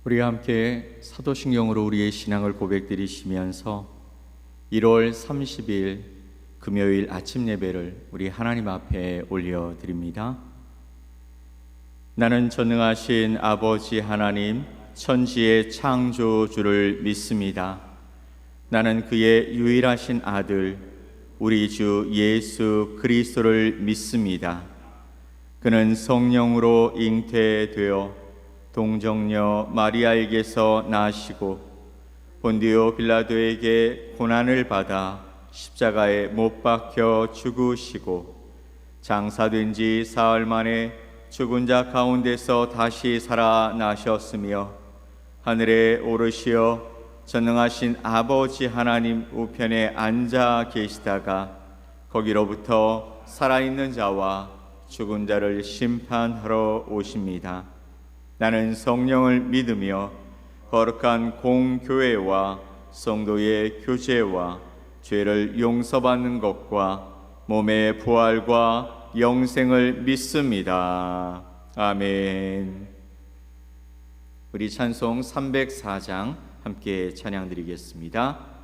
우리 함께 사도신경으로 우리의 신앙을 고백드리시면서 1월 30일 금요일 아침 예배를 우리 하나님 앞에 올려드립니다. 나는 전능하신 아버지 하나님 천지의 창조주를 믿습니다. 나는 그의 유일하신 아들 우리 주 예수 그리스도를 믿습니다. 그는 성령으로 잉태되어 동정녀 마리아에게서 나시고 본디오 빌라도에게 고난을 받아 십자가에 못 박혀 죽으시고 장사된 지 사흘 만에 죽은 자 가운데서 다시 살아나셨으며 하늘에 오르시어 전능하신 아버지 하나님 우편에 앉아 계시다가 거기로부터 살아있는 자와 죽은 자를 심판하러 오십니다. 나는 성령을 믿으며 거룩한 공교회와 성도의 교제와 죄를 용서받는 것과 몸의 부활과 영생을 믿습니다. 아멘. 우리 찬송 304장 함께 찬양드리겠습니다.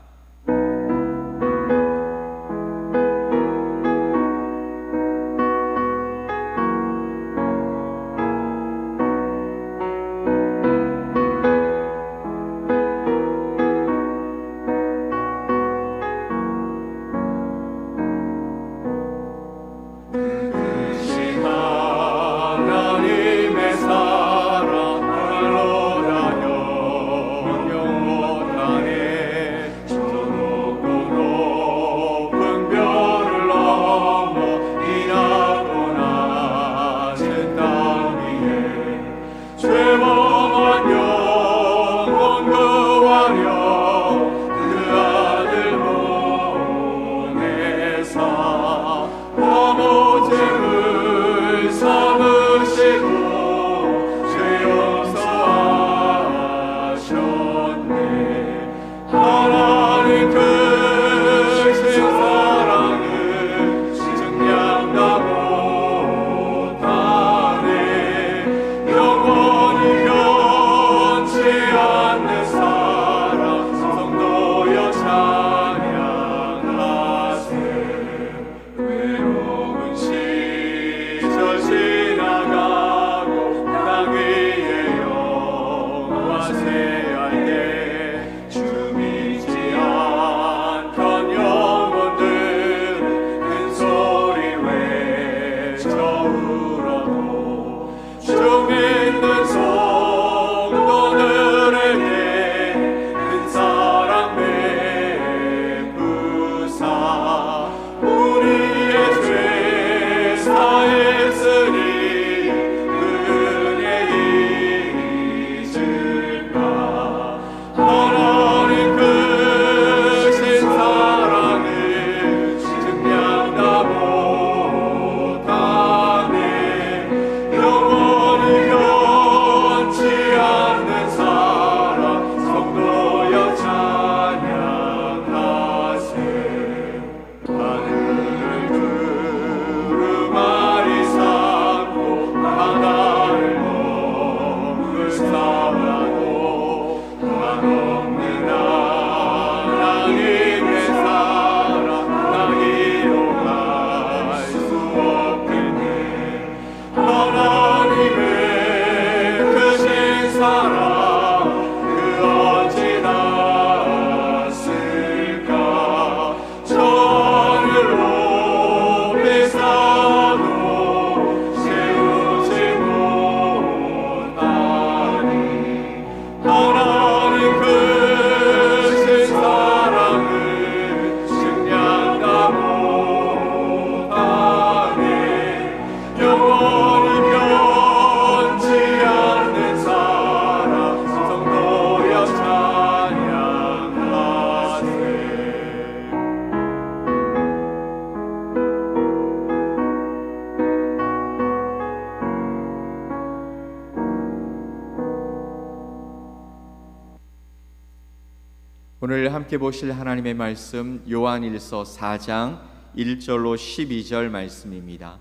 오늘 함께 보실 하나님의 말씀 요한일서 4장 1절로 12절 말씀입니다.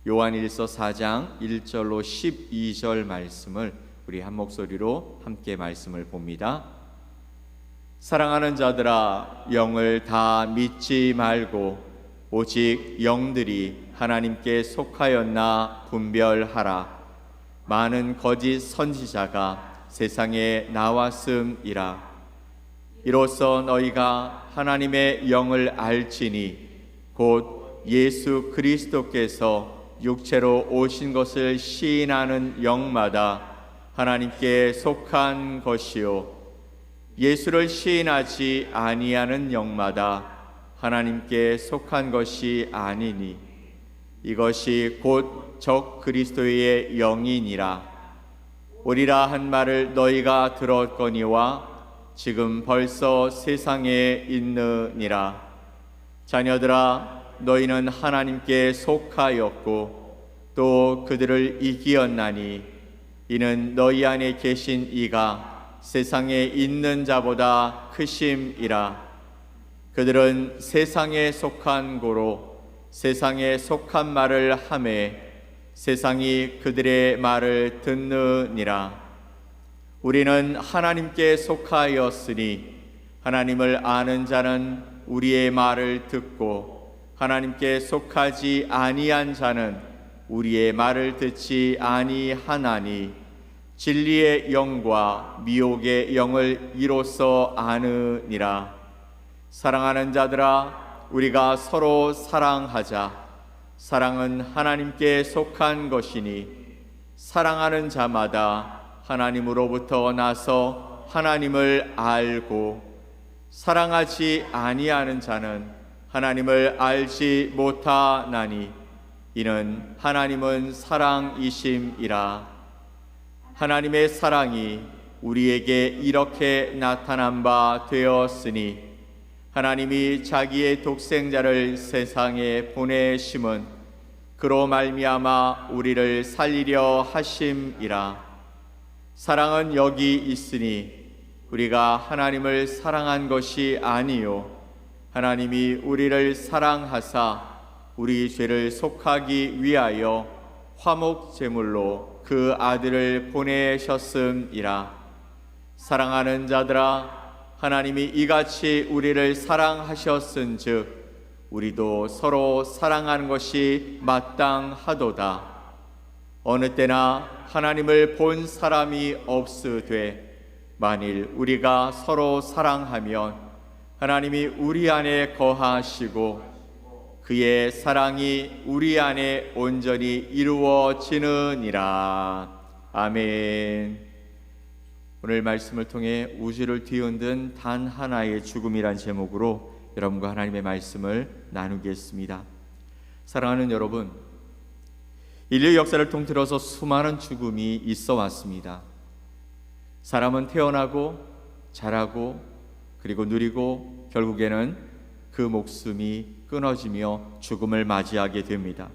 요한일서 4장 1절로 12절 말씀을 우리 한 목소리로 함께 말씀을 봅니다. 사랑하는 자들아, 영을 다 믿지 말고 오직 영들이 하나님께 속하였나 분별하라. 많은 거짓 선지자가 세상에 나왔음이라. 이로써 너희가 하나님의 영을 알지니 곧 예수 그리스도께서 육체로 오신 것을 시인하는 영마다 하나님께 속한 것이요 예수를 시인하지 아니하는 영마다 하나님께 속한 것이 아니니 이것이 곧 적 그리스도의 영이니라. 오리라 한 말을 너희가 들었거니와 지금 벌써 세상에 있느니라. 자녀들아, 너희는 하나님께 속하였고 또 그들을 이기었나니 이는 너희 안에 계신 이가 세상에 있는 자보다 크심이라. 그들은 세상에 속한 고로 세상에 속한 말을 하매 세상이 그들의 말을 듣느니라. 우리는 하나님께 속하였으니 하나님을 아는 자는 우리의 말을 듣고 하나님께 속하지 아니한 자는 우리의 말을 듣지 아니하나니 진리의 영과 미혹의 영을 이로써 아느니라. 사랑하는 자들아, 우리가 서로 사랑하자. 사랑은 하나님께 속한 것이니 사랑하는 자마다 하나님으로부터 나서 하나님을 알고 사랑하지 아니하는 자는 하나님을 알지 못하나니 이는 하나님은 사랑이심이라. 하나님의 사랑이 우리에게 이렇게 나타난 바 되었으니 하나님이 자기의 독생자를 세상에 보내심은 그로 말미암아 우리를 살리려 하심이라. 사랑은 여기 있으니 우리가 하나님을 사랑한 것이 아니요 하나님이 우리를 사랑하사 우리 죄를 속하기 위하여 화목 제물로 그 아들을 보내셨음이라. 사랑하는 자들아, 하나님이 이같이 우리를 사랑하셨은즉 우리도 서로 사랑하는 것이 마땅하도다. 어느 때나 하나님을 본 사람이 없으되 만일 우리가 서로 사랑하면 하나님이 우리 안에 거하시고 그의 사랑이 우리 안에 온전히 이루어지느니라. 아멘. 오늘 말씀을 통해 우주를 뒤흔든 단 하나의 죽음이란 제목으로 여러분과 하나님의 말씀을 나누겠습니다. 사랑하는 여러분, 인류 역사를 통틀어서 수많은 죽음이 있어 왔습니다. 사람은 태어나고 자라고 그리고 누리고 결국에는 그 목숨이 끊어지며 죽음을 맞이하게 됩니다.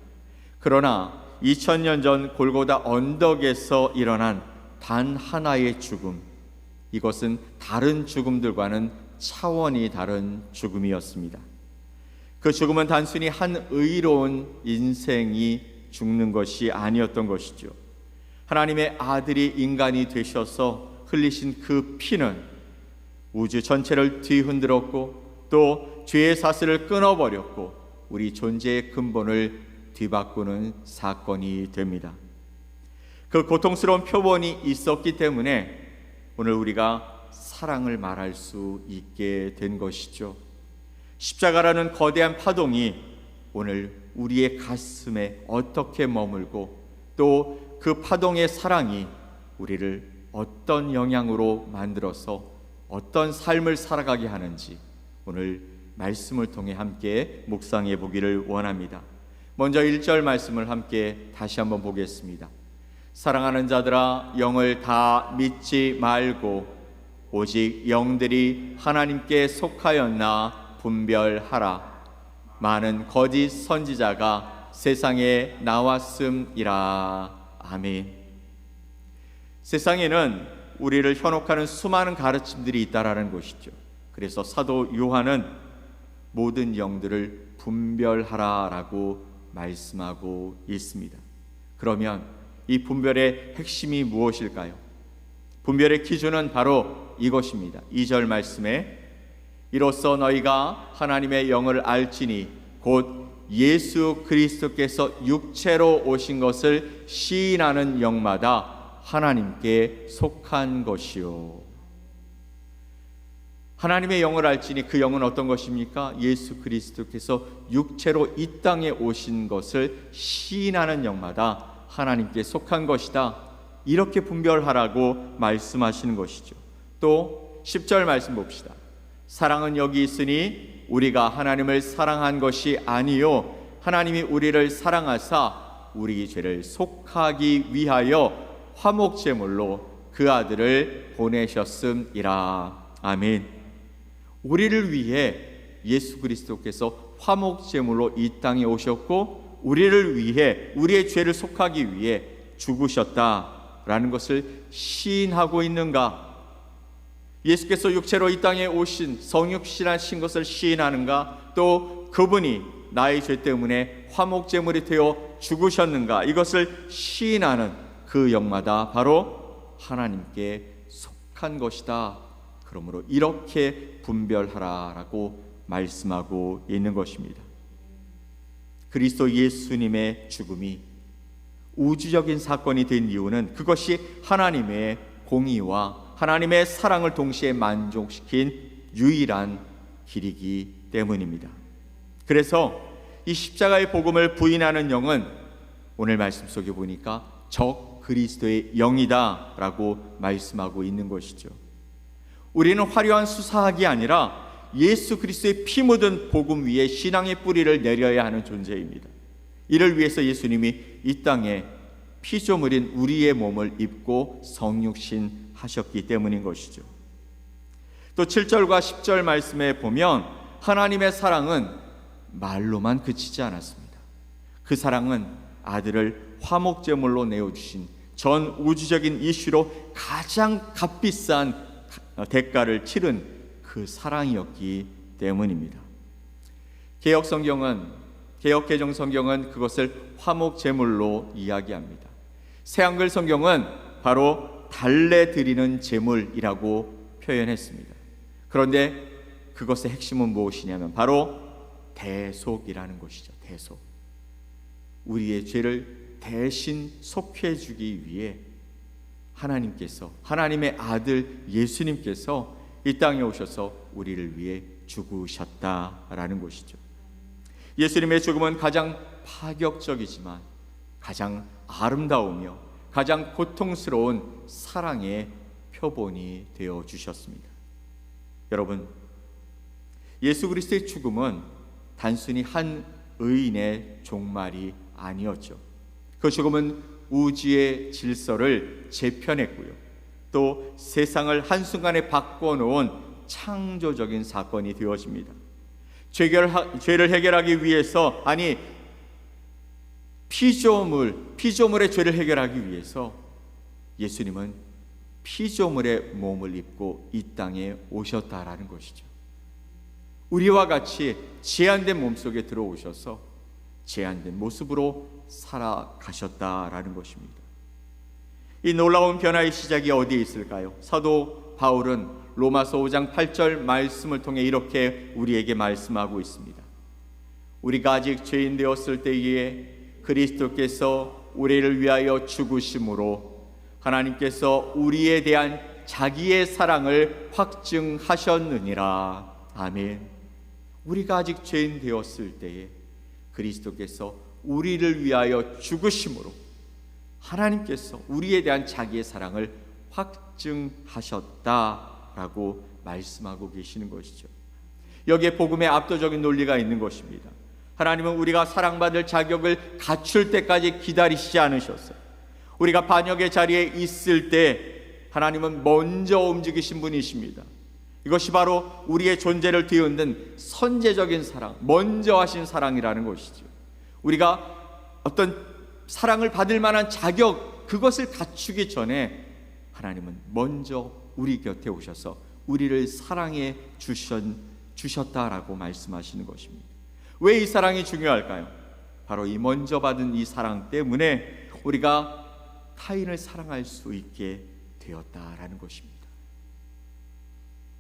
그러나 2000년 전 골고다 언덕에서 일어난 단 하나의 죽음, 이것은 다른 죽음들과는 차원이 다른 죽음이었습니다. 그 죽음은 단순히 한 의로운 인생이 죽는 것이 아니었던 것이죠. 하나님의 아들이 인간이 되셔서 흘리신 그 피는 우주 전체를 뒤흔들었고 또 죄의 사슬을 끊어버렸고 우리 존재의 근본을 뒤바꾸는 사건이 됩니다. 그 고통스러운 표본이 있었기 때문에 오늘 우리가 사랑을 말할 수 있게 된 것이죠. 십자가라는 거대한 파동이 오늘 우리의 가슴에 어떻게 머물고 또 그 파동의 사랑이 우리를 어떤 영향으로 만들어서 어떤 삶을 살아가게 하는지 오늘 말씀을 통해 함께 묵상해 보기를 원합니다. 먼저 1절 말씀을 함께 다시 한번 보겠습니다. 사랑하는 자들아, 영을 다 믿지 말고 오직 영들이 하나님께 속하였나 분별하라. 많은 거짓 선지자가 세상에 나왔음이라. 아멘. 세상에는 우리를 현혹하는 수많은 가르침들이 있다라는 것이죠. 그래서 사도 요한은 모든 영들을 분별하라라고 말씀하고 있습니다. 그러면 이 분별의 핵심이 무엇일까요? 분별의 기준은 바로 이것입니다. 2절 말씀에 이로써 너희가 하나님의 영을 알지니 곧 예수 그리스도께서 육체로 오신 것을 시인하는 영마다 하나님께 속한 것이요. 하나님의 영을 알지니 그 영은 어떤 것입니까? 예수 그리스도께서 육체로 이 땅에 오신 것을 시인하는 영마다 하나님께 속한 것이다. 이렇게 분별하라고 말씀하시는 것이죠. 또 10절 말씀 봅시다. 사랑은 여기 있으니 우리가 하나님을 사랑한 것이 아니요 하나님이 우리를 사랑하사 우리 죄를 속하기 위하여 화목제물로 그 아들을 보내셨음이라. 아멘. 우리를 위해 예수 그리스도께서 화목제물로 이 땅에 오셨고 우리를 위해 우리의 죄를 속하기 위해 죽으셨다라는 것을 시인하고 있는가? 예수께서 육체로 이 땅에 오신 성육신하신 것을 시인하는가? 또 그분이 나의 죄 때문에 화목제물이 되어 죽으셨는가? 이것을 시인하는 그 영마다 바로 하나님께 속한 것이다. 그러므로 이렇게 분별하라라고 말씀하고 있는 것입니다. 그리스도 예수님의 죽음이 우주적인 사건이 된 이유는 그것이 하나님의 공의와 하나님의 사랑을 동시에 만족시킨 유일한 길이기 때문입니다. 그래서 이 십자가의 복음을 부인하는 영은 오늘 말씀 속에 보니까 적 그리스도의 영이다 라고 말씀하고 있는 것이죠. 우리는 화려한 수사학이 아니라 예수 그리스도의 피 묻은 복음 위에 신앙의 뿌리를 내려야 하는 존재입니다. 이를 위해서 예수님이 이 땅에 피조물인 우리의 몸을 입고 성육신 하셨기 때문인 것이죠. 또 7절과 10절 말씀에 보면 하나님의 사랑은 말로만 그치지 않았습니다. 그 사랑은 아들을 화목제물로 내어주신 전 우주적인 이슈로 가장 값비싼 대가를 치른 그 사랑이었기 때문입니다. 개역개정 성경은 그것을 화목제물로 이야기합니다. 새한글 성경은 바로 달래 드리는 제물이라고 표현했습니다. 그런데 그것의 핵심은 무엇이냐면 바로 대속이라는 것이죠. 대속. 우리의 죄를 대신 속해주기 위해 하나님께서, 하나님의 아들 예수님께서 이 땅에 오셔서 우리를 위해 죽으셨다라는 것이죠. 예수님의 죽음은 가장 파격적이지만 가장 아름다우며 가장 고통스러운 사랑의 표본이 되어 주셨습니다. 여러분, 예수 그리스도의 죽음은 단순히 한 의인의 종말이 아니었죠. 그 죽음은 우주의 질서를 재편했고요. 또 세상을 한순간에 바꿔놓은 창조적인 사건이 되어집니다. 죄를 해결하기 위해서, 아니 피조물의 죄를 해결하기 위해서 예수님은 피조물의 몸을 입고 이 땅에 오셨다라는 것이죠. 우리와 같이 제한된 몸속에 들어오셔서 제한된 모습으로 살아가셨다라는 것입니다. 이 놀라운 변화의 시작이 어디에 있을까요? 사도 바울은 로마서 5장 8절 말씀을 통해 이렇게 우리에게 말씀하고 있습니다. 우리가 아직 죄인 되었을 때에 그리스도께서 우리를 위하여 죽으심으로 하나님께서 우리에 대한 자기의 사랑을 확증하셨느니라. 아멘. 우리가 아직 죄인 되었을 때에 그리스도께서 우리를 위하여 죽으심으로 하나님께서 우리에 대한 자기의 사랑을 확증하셨다라고 말씀하고 계시는 것이죠. 여기에 복음의 압도적인 논리가 있는 것입니다. 하나님은 우리가 사랑받을 자격을 갖출 때까지 기다리시지 않으셨어요. 우리가 반역의 자리에 있을 때 하나님은 먼저 움직이신 분이십니다. 이것이 바로 우리의 존재를 뒤흔든 선제적인 사랑, 먼저 하신 사랑이라는 것이죠. 우리가 어떤 사랑을 받을 만한 자격, 그것을 갖추기 전에 하나님은 먼저 우리 곁에 오셔서 우리를 사랑해 주셨다라고 말씀하시는 것입니다. 왜 이 사랑이 중요할까요? 바로 이 먼저 받은 이 사랑 때문에 우리가 타인을 사랑할 수 있게 되었다라는 것입니다.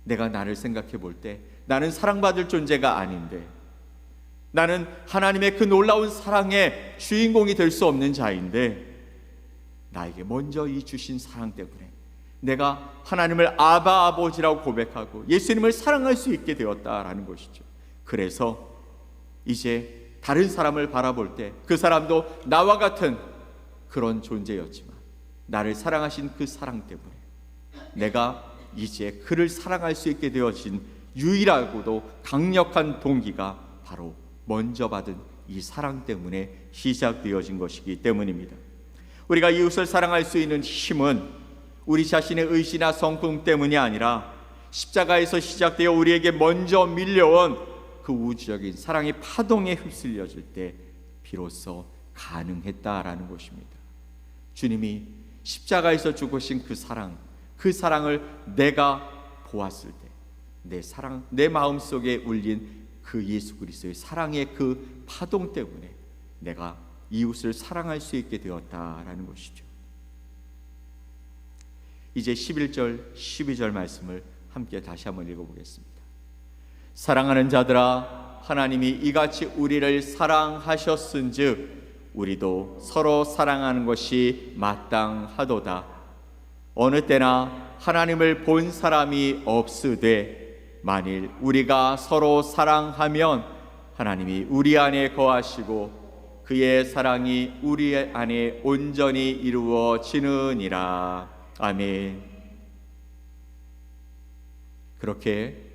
내가 나를 생각해 볼 때 나는 사랑받을 존재가 아닌데, 나는 하나님의 그 놀라운 사랑의 주인공이 될 수 없는 자인데, 나에게 먼저 이 주신 사랑 때문에 내가 하나님을 아바 아버지라고 고백하고 예수님을 사랑할 수 있게 되었다라는 것이죠. 그래서 이제 다른 사람을 바라볼 때 그 사람도 나와 같은 그런 존재였지만 나를 사랑하신 그 사랑 때문에 내가 이제 그를 사랑할 수 있게 되어진 유일하고도 강력한 동기가 바로 먼저 받은 이 사랑 때문에 시작되어진 것이기 때문입니다. 우리가 이웃을 사랑할 수 있는 힘은 우리 자신의 의지나 성품 때문이 아니라 십자가에서 시작되어 우리에게 먼저 밀려온 그 우주적인 사랑의 파동에 휩쓸려질 때 비로소 가능했다라는 것입니다. 주님이 십자가에서 죽으신 그 사랑을 내가 보았을 때 내 마음속에 울린 그 예수 그리스도의 사랑의 그 파동 때문에 내가 이웃을 사랑할 수 있게 되었다라는 것이죠. 이제 11절, 12절 말씀을 함께 다시 한번 읽어보겠습니다. 사랑하는 자들아, 하나님이 이같이 우리를 사랑하셨은즉 우리도 서로 사랑하는 것이 마땅하도다. 어느 때나 하나님을 본 사람이 없으되 만일 우리가 서로 사랑하면 하나님이 우리 안에 거하시고 그의 사랑이 우리 안에 온전히 이루어지느니라. 아멘. 그렇게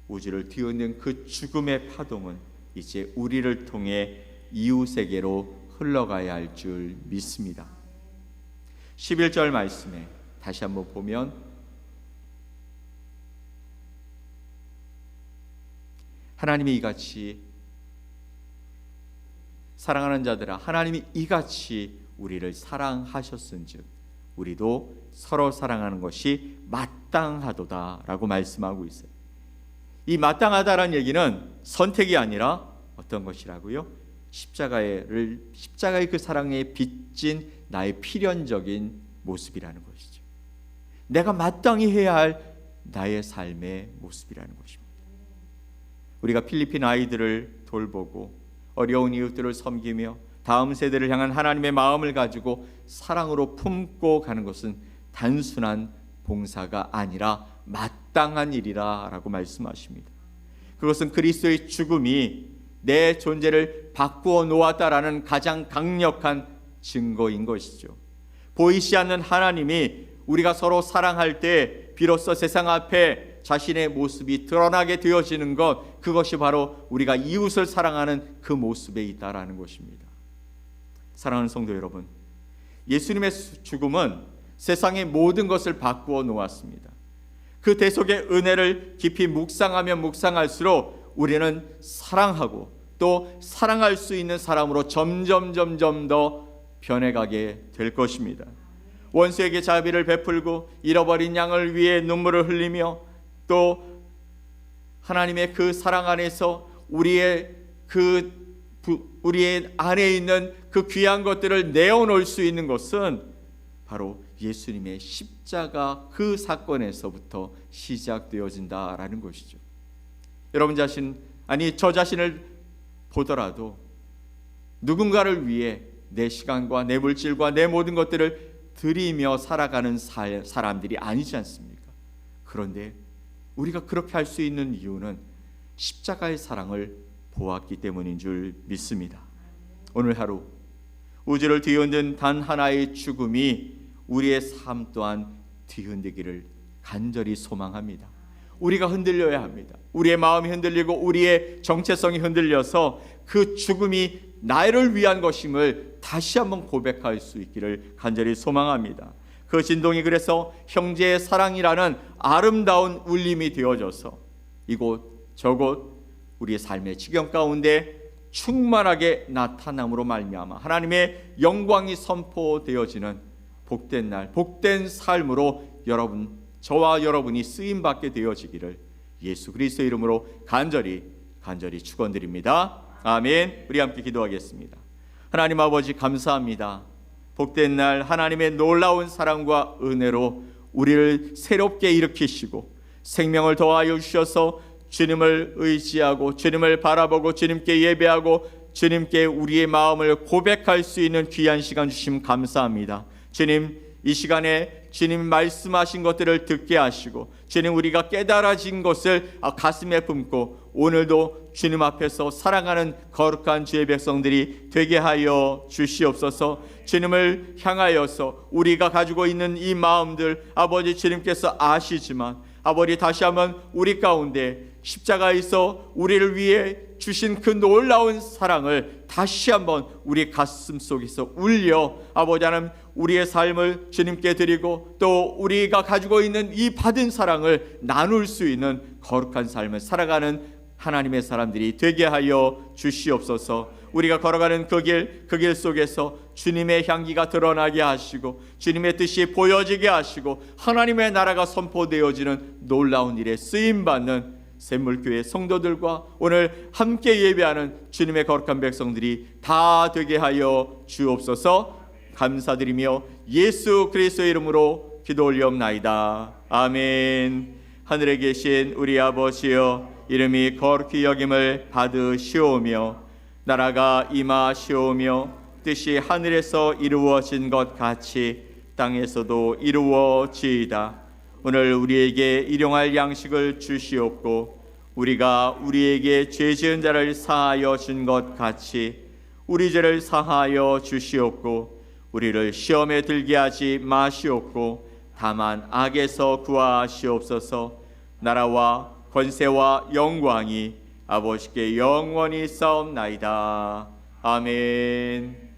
우주를 뒤흔든 그 죽음의 파동은 이제 우리를 통해 이웃에게로 흘러가야 할 줄 믿습니다. 11절 말씀에 다시 한번 보면 하나님이 이같이 사랑하는 자들아, 하나님이 이같이 우리를 사랑하셨은즉 우리도 서로 사랑하는 것이 마땅하도다 라고 말씀하고 있어요. 이 마땅하다라는 얘기는 선택이 아니라 어떤 것이라고요? 십자가의 그 사랑에 빚진 나의 필연적인 모습이라는 것이죠. 내가 마땅히 해야 할 나의 삶의 모습이라는 것입니다. 우리가 필리핀 아이들을 돌보고 어려운 이웃들을 섬기며 다음 세대를 향한 하나님의 마음을 가지고 사랑으로 품고 가는 것은 단순한 봉사가 아니라 마땅한 일이라 라고 말씀하십니다. 그것은 그리스도의 죽음이 내 존재를 바꾸어 놓았다라는 가장 강력한 증거인 것이죠. 보이지 않는 하나님이 우리가 서로 사랑할 때 비로소 세상 앞에 자신의 모습이 드러나게 되어지는 것, 그것이 바로 우리가 이웃을 사랑하는 그 모습에 있다라는 것입니다. 사랑하는 성도 여러분, 예수님의 죽음은 세상의 모든 것을 바꾸어 놓았습니다. 그 대속의 은혜를 깊이 묵상하면 묵상할수록 우리는 사랑하고 또 사랑할 수 있는 사람으로 점점 더 변해가게 될 것입니다. 원수에게 자비를 베풀고 잃어버린 양을 위해 눈물을 흘리며 또 하나님의 그 사랑 안에서 우리의 안에 있는 그 귀한 것들을 내어놓을 수 있는 것은 바로 예수님의 십자가 그 사건에서부터 시작되어진다라는 것이죠. 여러분 저 자신을 보더라도 누군가를 위해 내 시간과 내 물질과 내 모든 것들을 드리며 살아가는 사람들이 아니지 않습니까? 그런데 우리가 그렇게 할 수 있는 이유는 십자가의 사랑을 보았기 때문인 줄 믿습니다. 오늘 하루 우주를 뒤흔든 단 하나의 죽음이 우리의 삶 또한 뒤흔들기를 간절히 소망합니다. 우리가 흔들려야 합니다. 우리의 마음이 흔들리고 우리의 정체성이 흔들려서 그 죽음이 나를 위한 것임을 다시 한번 고백할 수 있기를 간절히 소망합니다. 그 진동이 그래서 형제의 사랑이라는 아름다운 울림이 되어져서 이곳 저곳 우리의 삶의 지경 가운데 충만하게 나타남으로 말미암아 하나님의 영광이 선포되어지는 복된 날, 복된 삶으로 저와 여러분이 쓰임받게 되어지기를 예수 그리스도의 이름으로 간절히 축원드립니다. 아멘. 우리 함께 기도하겠습니다. 하나님 아버지 감사합니다. 복된 날 하나님의 놀라운 사랑과 은혜로 우리를 새롭게 일으키시고 생명을 더하여 주셔서 주님을 의지하고 주님을 바라보고 주님께 예배하고 주님께 우리의 마음을 고백할 수 있는 귀한 시간 주심 감사합니다. 주님, 이 시간에 주님 말씀하신 것들을 듣게 하시고 주님 우리가 깨달아진 것을 가슴에 품고 오늘도 주님 앞에서 사랑하는 거룩한 주의 백성들이 되게 하여 주시옵소서. 주님을 향하여서 우리가 가지고 있는 이 마음들 아버지 주님께서 아시지만 아버지 다시 한번 우리 가운데 십자가에서 우리를 위해 주신 그 놀라운 사랑을 다시 한번 우리 가슴 속에서 울려 아버지 하나님 우리의 삶을 주님께 드리고 또 우리가 가지고 있는 이 받은 사랑을 나눌 수 있는 거룩한 삶을 살아가는 하나님의 사람들이 되게 하여 주시옵소서. 우리가 걸어가는 그 길 속에서 주님의 향기가 드러나게 하시고 주님의 뜻이 보여지게 하시고 하나님의 나라가 선포되어지는 놀라운 일에 쓰임받는 샘물교회 성도들과 오늘 함께 예배하는 주님의 거룩한 백성들이 다 되게 하여 주옵소서. 감사드리며 예수 그리스도의 이름으로 기도 올리옵나이다. 아멘. 하늘에 계신 우리 아버지여, 이름이 거룩히 여김을 받으시오며 나라가 임하시오며 뜻이 하늘에서 이루어진 것 같이 땅에서도 이루어지이다. 오늘 우리에게 일용할 양식을 주시옵고 우리가 우리에게 죄 지은 자를 사하여 준 것 같이 우리 죄를 사하여 주시옵고 우리를 시험에 들게 하지 마시옵고 다만 악에서 구하시옵소서. 나라와 권세와 영광이 아버지께 영원히 싸움나이다. 아멘.